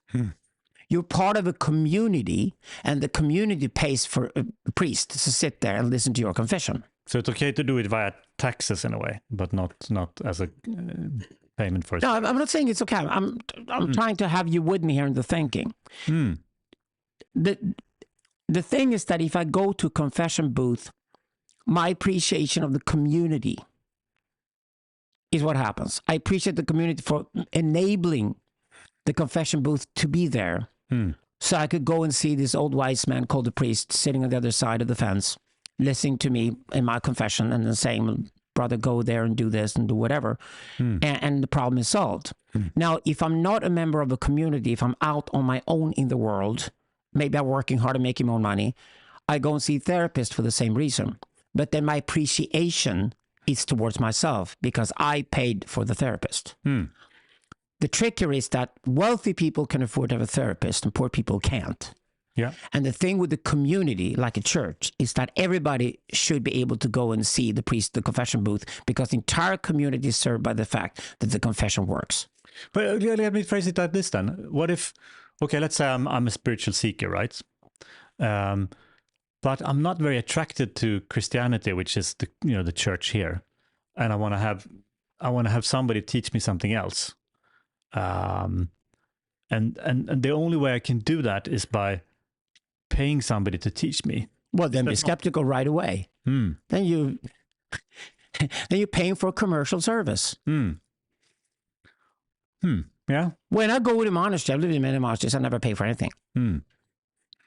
You're part of a community, and the community pays for a priest to sit there and listen to your confession. So it's okay to do it via taxes in a way, but not as a payment for it. No, I'm not saying it's okay. I'm trying to have you with me here in the thinking. The thing is that if I go to a confession booth, my appreciation of the community is what happens. I appreciate the community for enabling the confession booth to be there. So I could go and see this old wise man called the priest sitting on the other side of the fence, listening to me in my confession and then saying, brother, go there and do this and do whatever. And the problem is solved. Now, if I'm not a member of a community, if I'm out on my own in the world, maybe I'm working hard and making more money, I go and see a therapist for the same reason. But then my appreciation is towards myself because I paid for the therapist. The trick here is that wealthy people can afford to have a therapist and poor people can't. Yeah. And the thing with the community, like a church, is that everybody should be able to go and see the priest, the confession booth, because the entire community is served by the fact that the confession works. But let me phrase it like this then. What if, okay, let's say I'm a spiritual seeker, right? But I'm not very attracted to Christianity, which is the church here, and I want to have somebody teach me something else. And the only way I can do that is by paying somebody to teach me. Well, then be skeptical right away. Then you're paying for a commercial service. Yeah. When I go to a monastery, I've lived in many monasteries, I never pay for anything.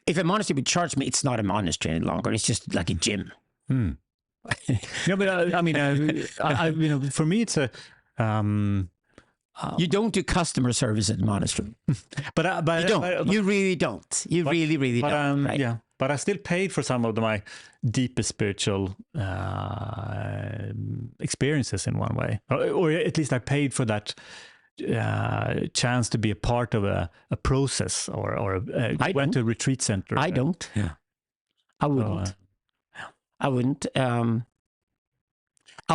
If a monastery would charge me, it's not a monastery any longer. It's just like a gym. No, but I mean, for me, it's a. You don't do customer service at the monastery. but you don't. You really don't. You really don't. Right? Yeah, but I still paid for some of my deepest spiritual experiences in one way, or at least I paid for that chance to be a part of a process, or went to a retreat center. I don't. Yeah, I wouldn't. I wouldn't. I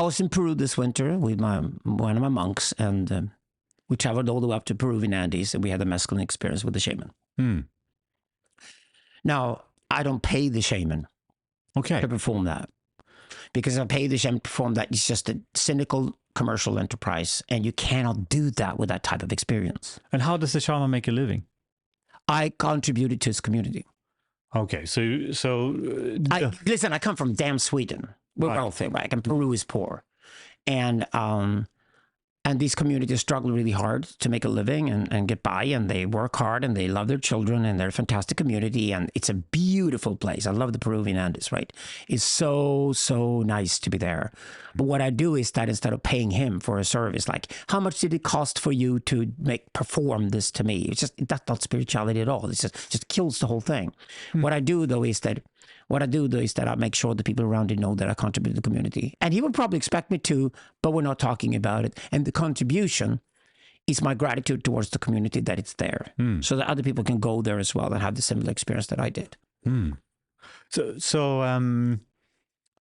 was in Peru this winter with one of my monks, and we traveled all the way up to Peruvian Andes, and we had a mescaline experience with the shaman. Now, I don't pay the shaman to perform that. Because if I pay the shaman to perform that, it's just a cynical commercial enterprise, and you cannot do that with that type of experience. And how does the shaman make a living? I contributed to his community. Okay, so listen, I come from damn Sweden. We're wealthy, right? And Peru is poor. And these communities struggle really hard to make a living and get by, and they work hard, and they love their children, and they're a fantastic community, and it's a beautiful place. I love the Peruvian Andes, right? It's so nice to be there. But what I do is that instead of paying him for a service, like, how much did it cost for you to perform this to me? It's just, that's not spirituality at all. It's just kills the whole thing. What I do though is that I make sure the people around you know that I contribute to the community. And he would probably expect me to, but we're not talking about it. And the contribution is my gratitude towards the community that it's there, so that other people can go there as well and have the similar experience that I did. So I'm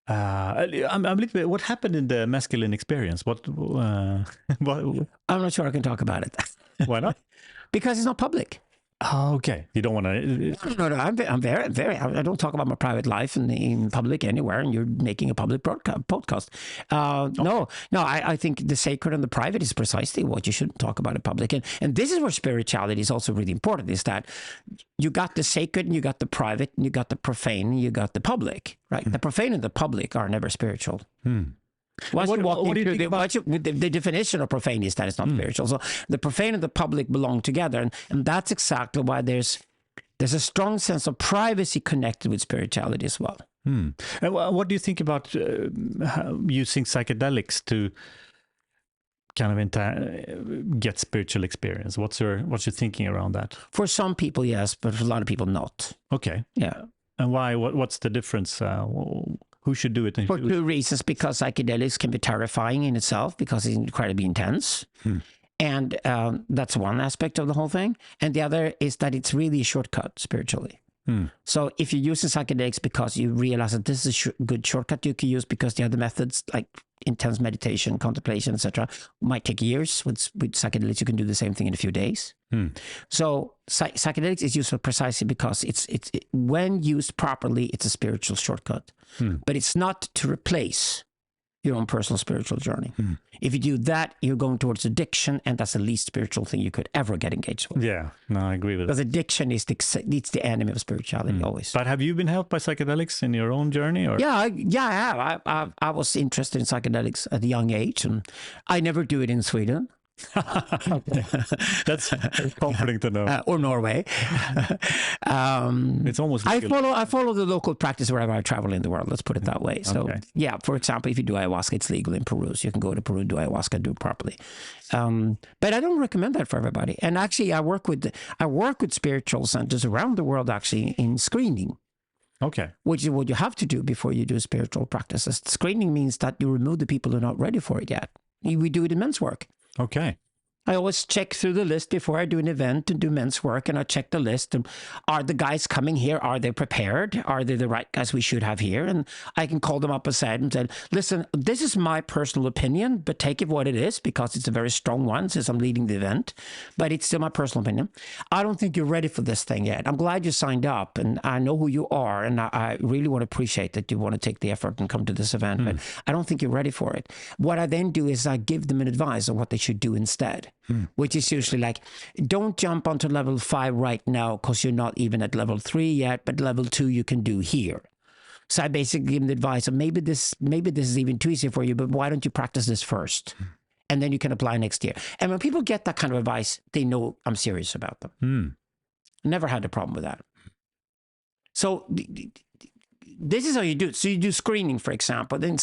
a little bit. What happened in the mescaline experience? What? I'm not sure I can talk about it. Why not? Because it's not public. Oh, okay. You don't want to. No. I'm very. I don't talk about my private life in public anywhere. And you're making a public podcast. No. I think the sacred and the private is precisely what you shouldn't talk about in public. And this is where spirituality is also really important. Is that you got the sacred, and you got the private, and you got the profane, and you got the public. Right? The profane and the public are never spiritual. What do you think about the definition of profane is that it's not spiritual. So the profane and the public belong together, and that's exactly why there's a strong sense of privacy connected with spirituality as well. And what do you think about using psychedelics to kind of get spiritual experience? What's your thinking around that? For some people, yes, but for a lot of people, not. Okay. Yeah. And why? What's the difference? Who should do it? For two reasons. Because psychedelics can be terrifying in itself, because it's incredibly intense. And that's one aspect of the whole thing. And the other is that it's really a shortcut spiritually. So if you're using psychedelics because you realize that this is a good shortcut you can use, because the other methods like intense meditation, contemplation, etc., might take years. With psychedelics, you can do the same thing in a few days. So psychedelics is useful precisely because when used properly, it's a spiritual shortcut. But it's not to replace your own personal spiritual journey. If you do that, you're going towards addiction, and that's the least spiritual thing you could ever get engaged with. Yeah, no, I agree with that. Because addiction is the enemy of spirituality always. But have you been helped by psychedelics in your own journey? Or? Yeah, I have. I was interested in psychedelics at a young age, and I never do it in Sweden. That's comforting to know. Or Norway. It's almost legal. I follow the local practice wherever I travel in the world. Let's put it that way. So yeah, for example, if you do ayahuasca, it's legal in Peru, so you can go to Peru, do ayahuasca, do it properly. But I don't recommend that for everybody. And actually, I work with spiritual centers around the world actually in screening. Okay. Which is what you have to do before you do spiritual practices. Screening means that you remove the people who are not ready for it yet. We do it in men's work. Okay. I always check through the list before I do an event and do men's work, and I check the list. And are the guys coming here? Are they prepared? Are they the right guys we should have here? And I can call them up aside and say, listen, this is my personal opinion, but take it what it is, because it's a very strong one since I'm leading the event, but it's still my personal opinion. I don't think you're ready for this thing yet. I'm glad you signed up, and I know who you are, and I really want to appreciate that you want to take the effort and come to this event, but I don't think you're ready for it. What I then do is I give them an advice on what they should do instead. Which is usually like, don't jump onto level 5 right now because you're not even at level 3 yet, but level 2 you can do here. So I basically give them the advice of maybe this is even too easy for you, but why don't you practice this first? And then you can apply next year. And when people get that kind of advice, they know I'm serious about them. Never had a problem with that. So this is how you do it. So you do screening, for example. Then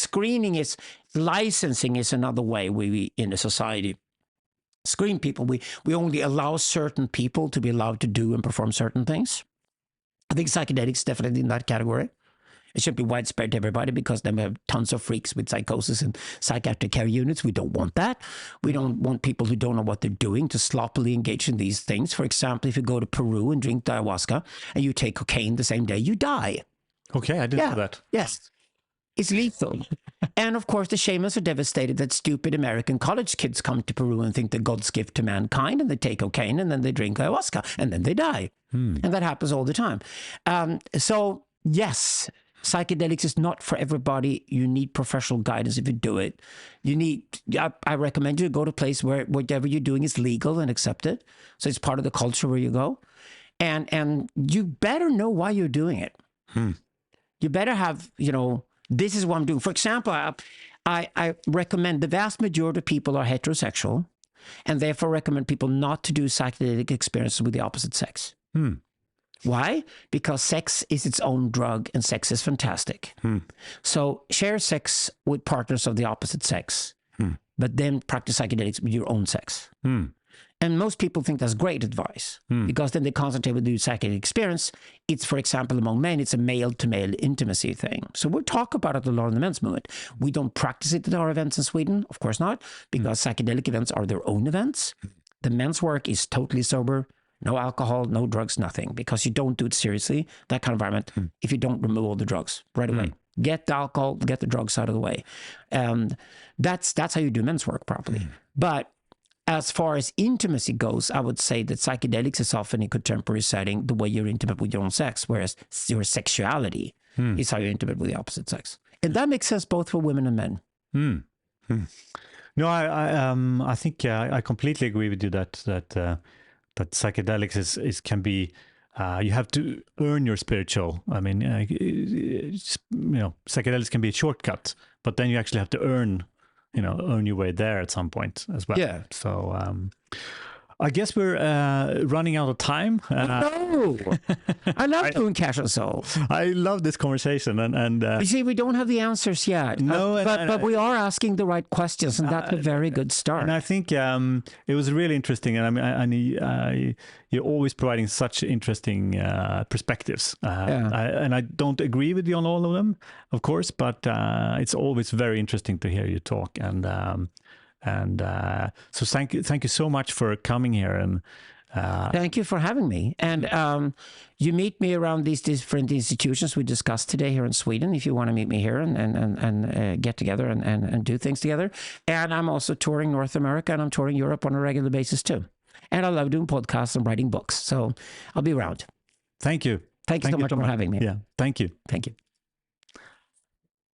licensing is another way we in a society screen people. We only allow certain people to be allowed to do and perform certain things. I think psychedelics definitely in that category. It should be widespread to everybody, because then we have tons of freaks with psychosis and psychiatric care units. We don't want that. We don't want people who don't know what they're doing to sloppily engage in these things. For example, if you go to Peru and drink ayahuasca and you take cocaine the same day, you die. Okay, I didn't know that. Yes. It's lethal. And of course, the shamans are devastated that stupid American college kids come to Peru and think they're God's gift to mankind, and they take cocaine and then they drink ayahuasca and then they die. And that happens all the time. So yes, psychedelics is not for everybody. You need professional guidance if you do it. I recommend you go to a place where whatever you're doing is legal and accepted. So it's part of the culture where you go. And you better know why you're doing it. You better have, this is what I'm doing. For example, I recommend, the vast majority of people are heterosexual, and therefore recommend people not to do psychedelic experiences with the opposite sex. Why? Because sex is its own drug, and sex is fantastic. So share sex with partners of the opposite sex, but then practice psychedelics with your own sex. And most people think that's great advice, because then they concentrate with the psychedelic experience. It's, for example, among men, it's a male-to-male intimacy thing. So we'll talk about it a lot in the men's movement. We don't practice it at our events in Sweden, of course not, because psychedelic events are their own events. The men's work is totally sober, no alcohol, no drugs, nothing, because you don't do it seriously, that kind of environment, if you don't remove all the drugs right away. Get the alcohol, get the drugs out of the way. That's how you do men's work properly. But as far as intimacy goes, I would say that psychedelics is often in a contemporary setting the way you're intimate with your own sex, whereas your sexuality is how you're intimate with the opposite sex. And that makes sense both for women and men. No, I think I completely agree with you that psychedelics can be, you have to earn your spiritual. I mean, psychedelics can be a shortcut, but then you actually have to earn your way there at some point as well. Yeah. So I guess we're running out of time. No, I love doing Casual Souls. I love this conversation, and you see, we don't have the answers yet. No, but we are asking the right questions, and that's a very good start. And I think it was really interesting, and you're always providing such interesting perspectives. And I don't agree with you on all of them, of course, but it's always very interesting to hear you talk. And And so thank you so much for coming here. And thank you for having me. And you meet me around these different institutions we discussed today here in Sweden, if you want to meet me here and get together and do things together. And I'm also touring North America, and I'm touring Europe on a regular basis too. And I love doing podcasts and writing books. So I'll be around. Thank you. Thank you so much for having me. Yeah, thank you. Thank you.